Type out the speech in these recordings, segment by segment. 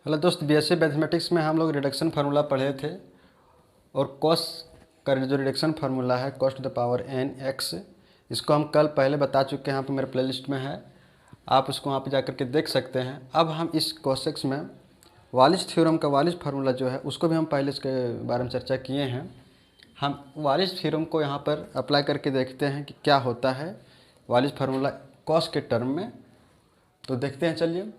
Hello दोस्त, BSc mathematics में हम लोग रिडक्शन फार्मूला पढ़े थे और कॉस का जो रिडक्शन फार्मूला है cos to the power N X, इसको हम कल पहले बता चुके हैं। यहाँ पे मेरे प्लेलिस्ट में है, आप उसको वहाँ पे जाकर के देख सकते हैं। अब हम इस कॉसेक्स में वालिस थ्योरम का वालिस फार्मूला जो है उसको भी हम पहले इसके बारे में चर्चा किए हैं। हम वालिस थ्योरम को यहाँ पर अप्लाई करके देखते हैं कि क्या होता है वालिस फार्मूला कॉस के टर्म में। तो देखते हैं, चलिए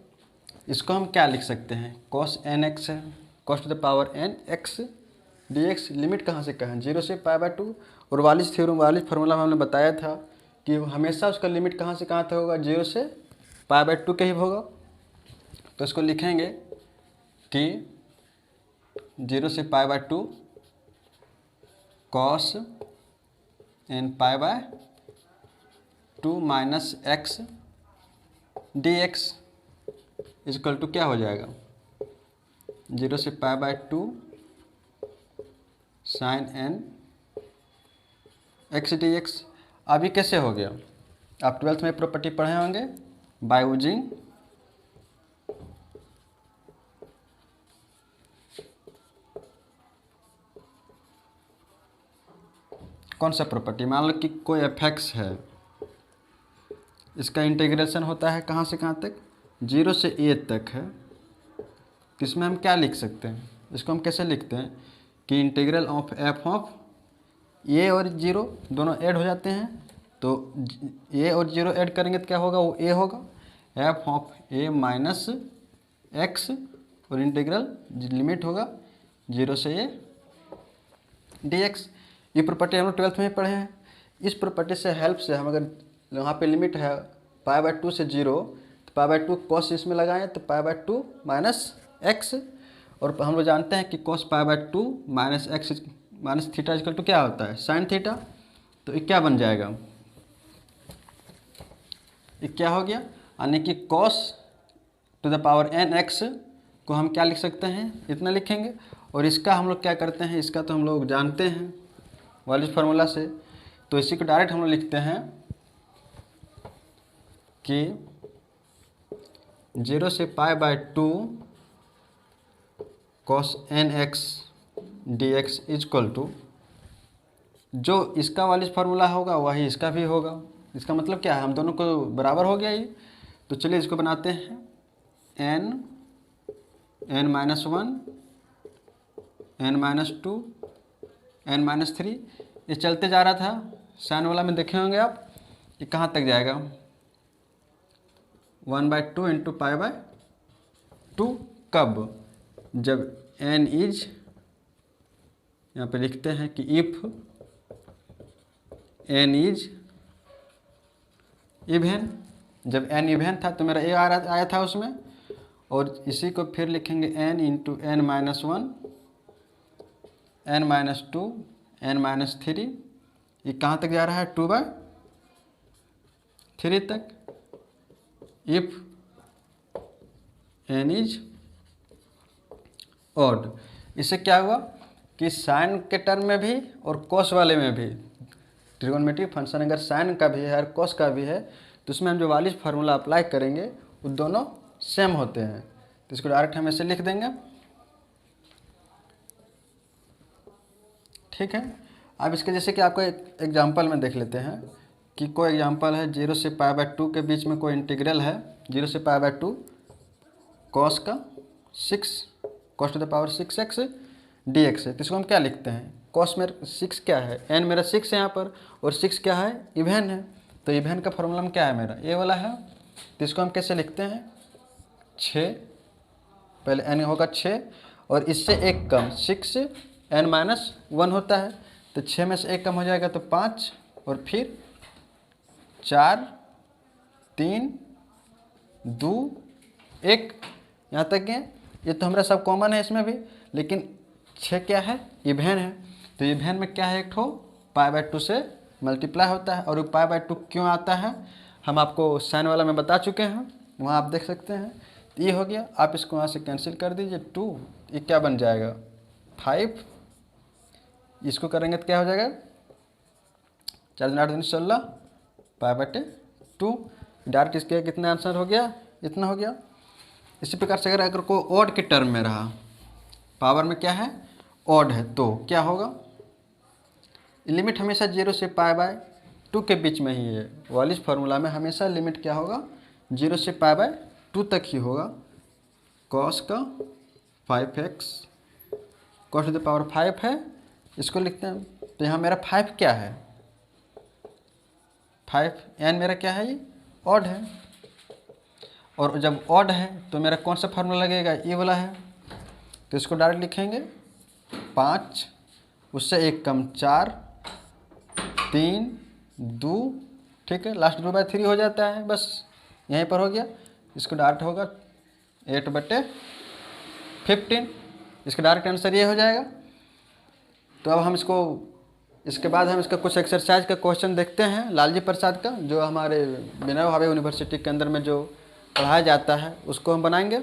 इसको हम क्या लिख सकते हैं। कॉस एन एक्स है, cos to the power N x D X, limit कहाँ से कहाँ, 0 से π/2। और वालिस थ्योरम वालिस फार्मूला में हमने बताया था कि हमेशा उसका लिमिट कहाँ से कहाँ तक होगा, 0 से π/2 के ही होगा। तो इसको लिखेंगे कि 0 से π/2 cos n π/2 minus x D x equal to क्या हो जाएगा, 0 से π/2 sine n x D x. अभी कैसे हो गया, आप 12th में प्रॉपर्टी पढ़े होंगे बाय यूजिंग कौन सा प्रॉपर्टी। मान लो कि कोई एफ एक्स है, इसका इंटीग्रेशन होता है कहाँ से कहाँ तक, 0 से a तक है। तो इसमें हम क्या लिख सकते हैं, इसको हम कैसे लिखते हैं कि integral of F of a और 0 दोनों ऐड हो जाते हैं। तो a और 0 ऐड करेंगे तो क्या होगा, वो a होगा, F of a minus x, और इंटीग्रल लिमिट होगा 0 से a dx। ये प्रॉपर्टी हम लोग 12th में पढ़े हैं। इस प्रॉपर्टी से हेल्प से हम अगर यहाँ पे लिमिट है π/2 से 0, तो π/2 कॉस इसमें लगाएं तो π/2 माइनस एक्स, और हम लोग जानते हैं कि cos π/2 minus x minus theta equal to क्या होता है, साइन थीटा। तो ये क्या बन जाएगा, ये क्या हो गया, यानी कि cos to the power N X को हम क्या लिख सकते हैं, इतना लिखेंगे। और इसका हम लोग क्या करते हैं, इसका तो हम लोग जानते हैं वालिस फार्मूला से, तो इसी को डायरेक्ट हम लोग लिखते हैं कि 0 से π/2 cos N x D x equal to, जो इसका वालिस फार्मूला होगा वही इसका भी होगा। इसका मतलब क्या है, हम दोनों को बराबर हो गया ये। तो चलिए इसको बनाते हैं, n-1 n-2 n-3, ये चलते जा रहा था। साइन वाला में देखे होंगे आप, ये कहाँ तक जाएगा, 1/2 इंटू π/2। कब, जब n इज, यहाँ पे लिखते हैं कि इफ n इज इवेन, जब n इवेन था तो मेरा a आया था उसमें। और इसी को फिर लिखेंगे n into n-1 n-2 n-3, ये कहाँ तक जा रहा है, 2/3 तक। इफ n इज ऑड, इससे क्या हुआ कि साइन के टर्म में भी और कॉस वाले में भी, ट्रिगोनोमेट्रिक फंक्शन अगर साइन का भी है और कॉस का भी है तो उसमें हम जो वालिस फार्मूला अप्लाई करेंगे वो दोनों सेम होते हैं। तो इसको डायरेक्ट हम ऐसे लिख देंगे, ठीक है। अब इसके जैसे कि आपको एक एग्जांपल में देख लेते हैं कि कोई एग्जांपल है 0 से π/2 के बीच में कोई इंटीग्रल है, 0 से π/2 कॉस का 6 cos to the power 6x dx है। तो इसको हम क्या लिखते हैं, कॉस में 6 क्या है, n मेरा 6 है यहाँ पर, और 6 क्या है, इवेन है। तो इवेन का फॉर्मूला में क्या है मेरा, ये वाला है। तो इसको हम कैसे लिखते हैं, 6, पहले n होगा 6 और इससे एक कम 6 n-1 होता है। तो 6 में से एक कम हो जाएगा तो 5, और फिर 4 3 2 1, यहाँ तक गए। ये तो हमारा सब कॉमन है इसमें भी, लेकिन 6 क्या है, इवेन है। तो इवेन में क्या है, एक ठो π/2 से मल्टीप्लाई होता है। और π/2 क्यों आता है हम आपको साइन वाला में बता चुके हैं, वहाँ आप देख सकते हैं। तो ये हो गया, आप इसको वहाँ से कैंसिल कर दीजिए, 2, ये क्या बन जाएगा 5, इसको करेंगे तो क्या हो जाएगा, 4×8=16 π/2। डायरेक्ट इसके कितना आंसर हो गया, इतना हो गया। इसी प्रकार से अगर कोई ऑड के टर्म में रहा, पावर में क्या है, ऑड है, तो क्या होगा, लिमिट हमेशा 0 से π/2 के बीच में ही है। वालिस फार्मूला में हमेशा लिमिट क्या होगा, 0 से π/2 तक ही होगा। कॉस का 5x cos to the power 5 है, इसको लिखते हैं। तो यहाँ मेरा 5 क्या है, 5 n मेरा क्या है, ये ऑड है। और जब ऑड है तो मेरा कौन सा फार्मूला लगेगा, ये वाला है। तो इसको डायरेक्ट लिखेंगे 5, उससे 1 कम 4, 3, 2, ठीक है, लास्ट 2/3 हो जाता है, बस यहीं पर हो गया। इसको डायरेक्ट होगा 8/15, इसका डायरेक्ट आंसर ये हो जाएगा। तो अब हम इसके बाद हम इसका कुछ एक्सरसाइज का क्वेश्चन देखते हैं लालजी प्रसाद का, जो हमारे विनोबा भावे यूनिवर्सिटी के अंदर में जो पढ़ाया जाता है उसको हम बनाएंगे।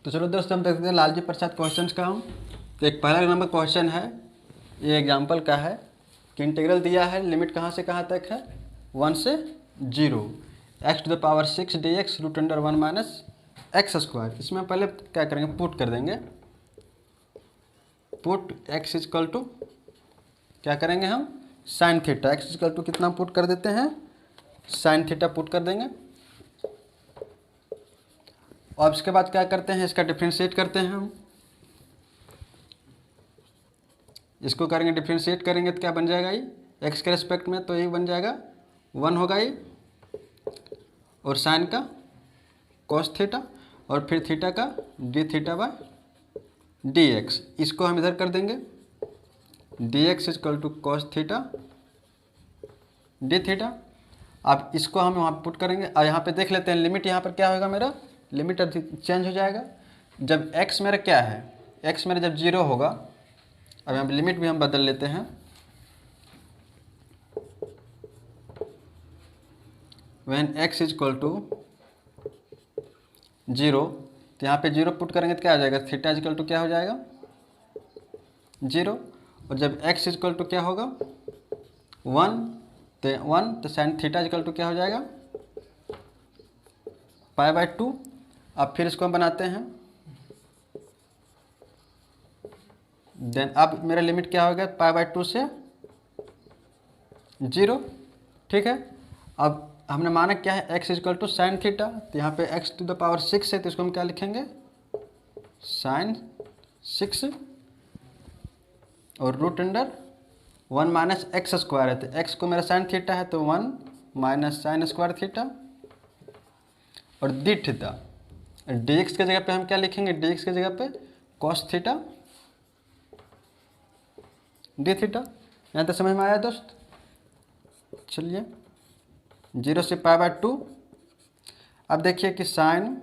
तो चलो दोस्तों हम देखते हैं लालजी प्रसाद क्वेश्चंस का हम। तो एक पहला नंबर क्वेश्चन है, ये एग्जांपल का है कि इंटीग्रल दिया है, लिमिट कहाँ से कहाँ तक है, 1 से 0, x to the power 6 dx √1 - x²। इसमें पहले क्या करेंगे, पुट कर देंगे, पुट x इक्वल टू क्या करेंगे हम, sine theta, x equal to कितना पुट कर देते हैं, साइन थीटा पुट कर देंगे। और इसके बाद क्या करते हैं, इसका डिफ्रेंशिएट करते हैं हम। इसको करेंगे डिफ्रेंशिएट करेंगे तो क्या बन जाएगा, ये x के रेस्पेक्ट में, तो ये बन जाएगा 1 होगा ये, और साइन का कॉस थीटा, और फिर थीटा का d∅/dx। इसको हम इधर कर देंगे, dx equal to cos theta d theta. अब इसको हम वहाँ पुट करेंगे, और यहाँ पे देख लेते हैं लिमिट, यहाँ पर क्या होगा, मेरा लिमिट चेंज हो जाएगा। जब x मेरा क्या है, x मेरा जब 0 होगा, अब यहाँ लिमिट भी हम बदल लेते हैं, व्हेन x इक्वल टू 0, तो यहाँ पे 0 पुट करेंगे तो क्या हो जाएगा, थीटा इक्वल टू क्या हो जाएगा, 0। और जब x इक्वल टू क्या होगा, 1, तो साइन थीटा इक्वल टू क्या हो जाएगा, π/2। अब फिर इसको हम बनाते हैं, देन अब मेरा लिमिट क्या हो गया, π/2 से 0, ठीक है। अब हमने माना क्या है, x equal to sine theta, तो यहाँ पे x टू द पावर 6 है, तो इसको हम क्या लिखेंगे, साइन 6, और √1 - x² है, तो x को मेरा साइन थीटा है, तो 1 - sin² थीटा, और डी थीटा, dx के जगह पे हम क्या लिखेंगे, dx के जगह पे cos थीटा d थीटा। यहाँ तक समझ में आया दोस्त। चलिए 0 से π/2। अब देखिए कि sign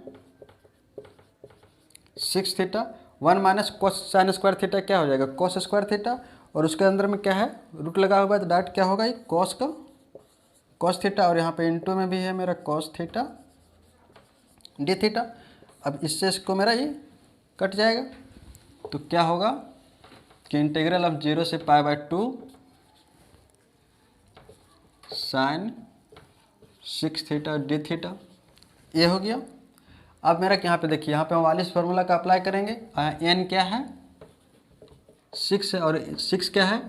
6 theta 1 - cos sin² theta क्या हो जाएगा, cos² थीटा, और उसके अंदर में क्या है, रूट लगा हुआ है, तो डायरेक्ट क्या होगा, ये cos थीटा, और यहाँ पे इनटू में भी है मेरा cos थीटा d थीटा। अब इससे इसको मेरा ये कट जाएगा, तो क्या होगा कि इंटीग्रल ऑफ 0 से π/2 साइन 6 थीटा d थीटा, ये हो गया। अब मेरा यहाँ पे देखिए, यहाँ पे हम वालिस फार्मूला का अप्लाई करेंगे। n क्या है, 6 है, और 6 क्या है,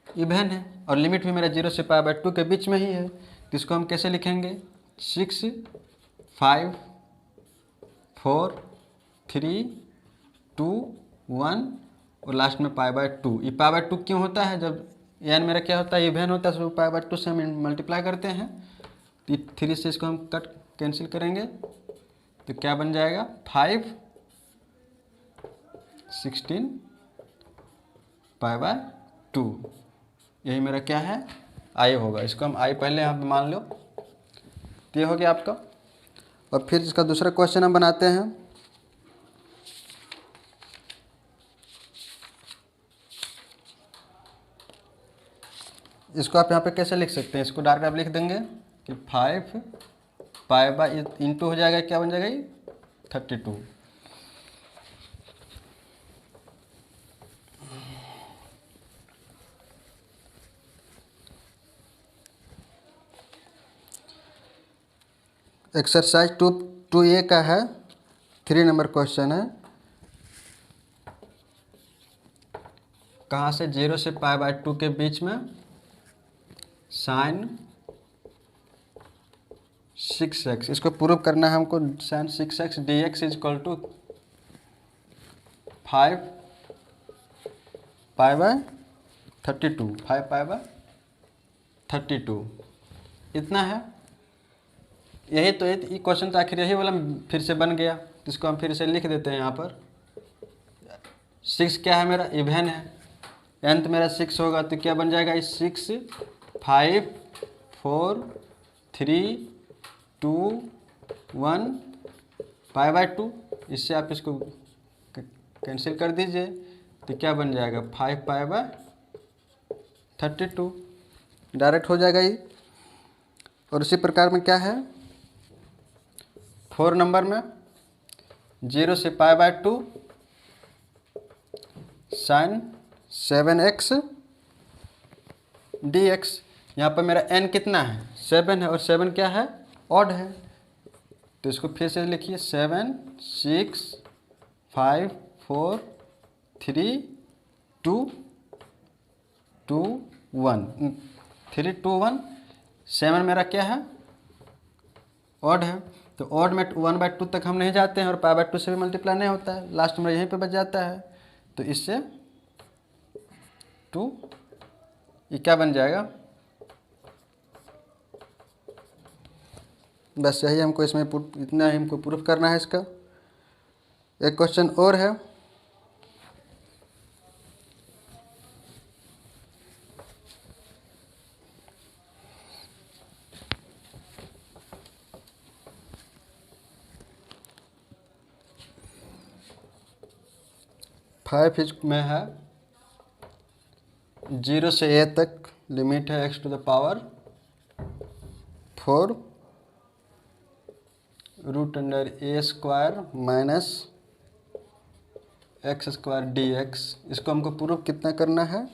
इवन है, और लिमिट भी मेरा 0 से π/2 के बीच में ही है, तो इसको हम कैसे लिखेंगे, 6, 5, 4, 3, 2, 1, और लास्ट में π/2। ये π/2 क्यों होता है, जब n मेरा क्या होता है, इवन होता है, तो π/2 से हम मल्टीप्लाई करते हैं, तो 3 से इसको हम कट कैंसिल करेंगे, तो क्या बन जाएगा, 5, 16 π/2। यही मेरा क्या है, आई होगा। इसको हम आई पहले यहाँ पे मान लो, तो ये हो गया आपका। और फिर इसका दूसरा क्वेश्चन हम बनाते हैं। इसको आप यहाँ पे कैसे लिख सकते हैं, इसको डायरेक्ट आप लिख देंगे कि 5 π/, हो जाएगा, क्या बन जाएगा ये, 32। एक्सरसाइज 2A का है, 3 नंबर क्वेश्चन है। कहाँ से 0 से π/2 के बीच में साइन 6x, इसको प्रूव करना है हमको। Sine 6x dx is equal to 5 π/32, 5 π/32 इतना है। यही तो ये क्वेश्चन तो आखिर यही वाला फिर से बन गया, इसको हम फिर से लिख देते हैं। यहाँ पर 6 क्या है, मेरा इवन है, nth मेरा 6 होगा तो क्या बन जाएगा, 6 5 4 3 2 1 π/2। इससे आप इसको कैंसिल कर दीजिए तो क्या बन जाएगा, 5 π/32 डायरेक्ट हो जाएगा ये। और इसी प्रकार में क्या है 4 नंबर में 0 से π/2 साइन 7x dx। यहाँ पर मेरा n कितना है, 7 है, और 7 क्या है, ऑड है, तो इसको फिर से लिखिए 7 6 5 4 3 2 2 1 3 2 1। 7 मेरा क्या है, ऑड है, तो ऑड में 1/2 तक हम नहीं जाते हैं और π/2 से भी मल्टीप्लाई नहीं होता है, लास्ट में यहीं पे बच जाता है। तो इससे 2 ये क्या बन जाएगा, बस यही हमको इसमें इतना ही हमको प्रूफ करना है इसका। एक क्वेश्चन और है, फाइव में है 0 से a तक लिमिट है x to the power 4 √a² minus x² dx। इसको हमको प्रूफ कितना करना है,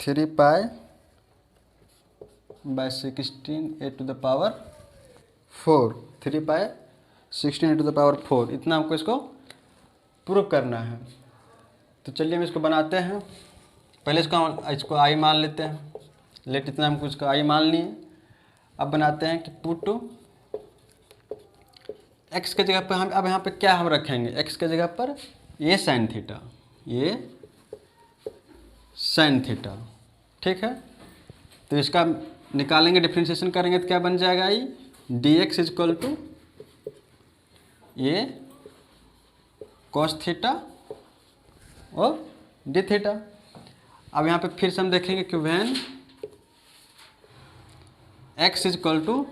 3π/16 a to the power 4, 3π/16 a to the power 4, इतना हमको इसको प्रूफ करना है। तो चलिए हम इसको बनाते हैं। पहले इसको i मान लेते हैं, लेट इतना हमको इसका i मान लिए। अब बनाते हैं कि पुट x के जगह पर हम अब यहाँ पे क्या हम रखेंगे, x के जगह पर ये साइन थीटा, ये साइन थीटा, ठीक है। तो इसका निकालेंगे, डिफ्रेंशिएशन करेंगे तो क्या बन जाएगा, ये dx इज इक्वल टू ये cos थीटा और d थीटा। अब यहाँ पे फिर से हम देखेंगे कि when x is equal to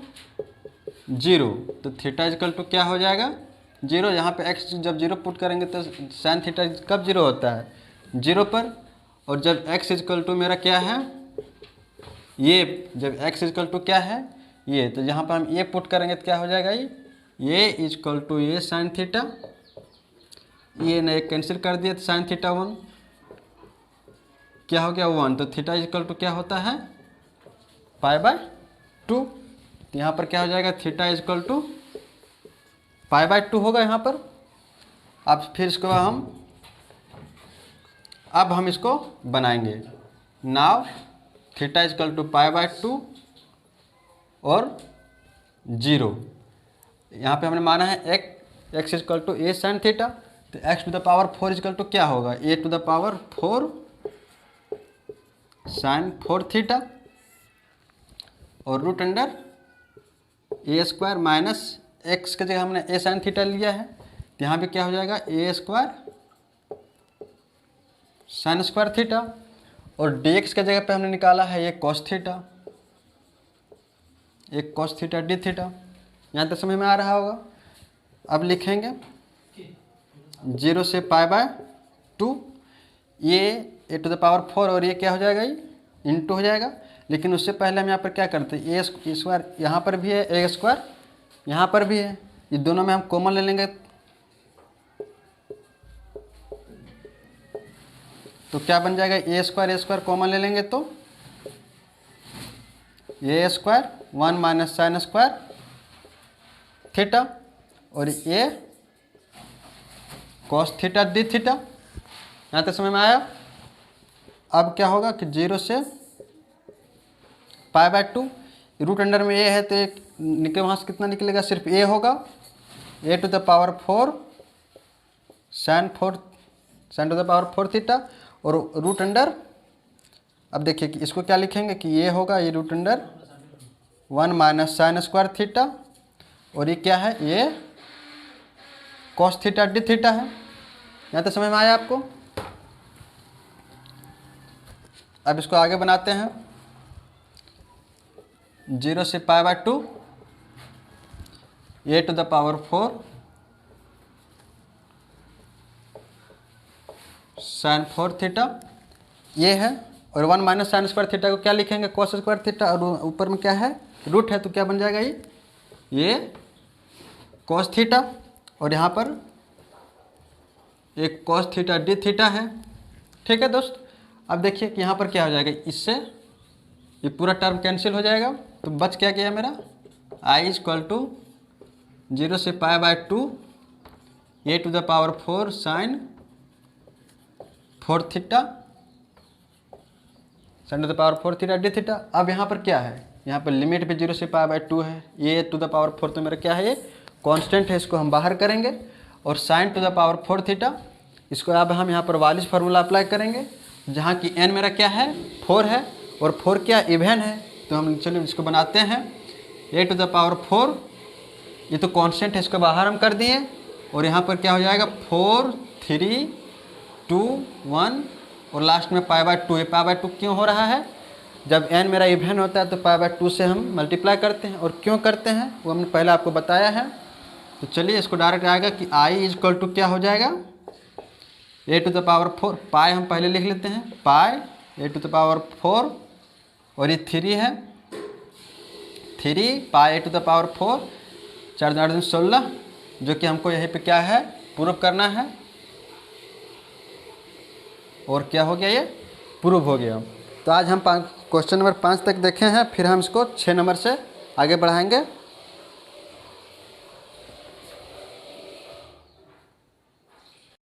0 तो थीटा इज इक्वल टू क्या हो जाएगा, 0। यहाँ पे x जब 0 पुट करेंगे तो साइन थीटा कब 0 होता है, 0 पर। और जब x इज इक्वल टू मेरा क्या है, ये जब x इज इक्वल टू क्या है, ये, तो यहाँ पर हम ये पुट करेंगे तो क्या हो जाएगा, ये इज इक्वल टू ये साइन थीटा, ये नहीं कैंसिल कर दिया तो साइन थीटा 1 क्या हो गया 1, तो थीटा इज इक्वल टू क्या होता है π/2। यहाँ पर क्या हो जाएगा, थीटा इज इक्वल टू π/2 होगा यहाँ पर। अब फिर इसको हम इसको बनाएंगे। Now theta is equal to π/2 और 0। यहाँ पे हमने माना है x is equal to a sine theta, तो x to the power 4 is equal to क्या होगा, a to the power 4 sine 4 theta और √a² माइनस x के जगह हमने a साइन थीटा लिया है, तो यहाँ पे क्या हो जाएगा, a² साइन स्क्वायर थीटा, और dx के जगह पे हमने निकाला है ये cos थीटा, एक cos थीटा d थीटा। यहाँ तक समझ में आ रहा होगा। अब लिखेंगे 0 से π/2, ये a टू द पावर 4 और ये क्या हो जाएगा, ये इंटू हो जाएगा। लेकिन उससे पहले हम यहाँ पर क्या करते हैं, a स्क्वायर यहाँ पर भी है, a² यहाँ पर भी है, ये दोनों में हम कॉमन ले लेंगे तो क्या बन जाएगा, a² कॉमन ले लेंगे तो a² 1 minus sine square theta और ये कॉस थीटा डी थीटा। यहाँ तक समझ में आया। अब क्या होगा कि 0 से पाई बाय 2, रूट अंडर में ए है तो एक निकले, वहाँ से कितना निकलेगा, सिर्फ ए होगा, a to the power 4 sine to the power 4 theta और रूट अंडर, अब देखिए कि इसको क्या लिखेंगे कि ये होगा, ये root under 1 minus sine square theta और ये क्या है, ये कॉस थीटा डी थीटा है। यहाँ तक समझ में आया आपको। अब इसको आगे बनाते हैं। 0 से pi by 2 a to the power 4 sine 4 theta ये है और 1 माइनस साइन स्क्वायर थीटा को क्या लिखेंगे, कॉस स्क्वायर थीटा और ऊपर में क्या है, रूट है, तो क्या बन जाएगा ये कॉस थीटा और यहाँ पर एक कॉस थीटा डी थीटा है। ठीक है दोस्त। अब देखिए कि यहाँ पर क्या हो जाएगा, इससे ये पूरा टर्म कैंसिल हो जाएगा, तो बच क्या गया मेरा, आई इक्वल टू 0 से pi by 2 a to the power 4 sine 4 theta sine to the power 4 theta d theta. अब यहाँ पर क्या है, यहाँ पर लिमिट भी 0 से पाई बाय 2 है, a टू द पावर 4 तो मेरा क्या है, ये कांस्टेंट है, इसको हम बाहर करेंगे और sign to the power 4 theta, इसको अब हम यहाँ पर वालिस फार्मूला अप्लाई करेंगे, जहाँ की n मेरा क्या है, 4 है और 4 क्या इवन है, तो हम चलिए इसको बनाते हैं। a टू द पावर 4 ये तो कांस्टेंट है, इसको बाहर हम कर दिए और यहाँ पर क्या हो जाएगा 4 3 2 1 और लास्ट में पाई बाय 2। ये पाई बाय 2 क्यों हो रहा है, जब n मेरा इवन होता है तो पाई बाय 2 से हम मल्टीप्लाई करते हैं, और क्यों करते हैं वो हमने पहले आपको बताया है। तो चलिए इसको डायरेक्ट आएगा कि i इक्वल टू क्या हो जाएगा, a टू द पावर 4 पाई हम पहले लिख लेते हैं, पाई a टू द पावर 4 और ये 3 है, 3 पाई a टू द पावर 4 4 4 16, जो कि हमको यहीं पे क्या है, प्रूव करना है। और क्या हो गया, ये प्रूव हो गया। तो आज हम क्वेश्चन नंबर 5 तक देखे हैं, फिर हम इसको 6 नंबर से आगे बढ़ाएंगे।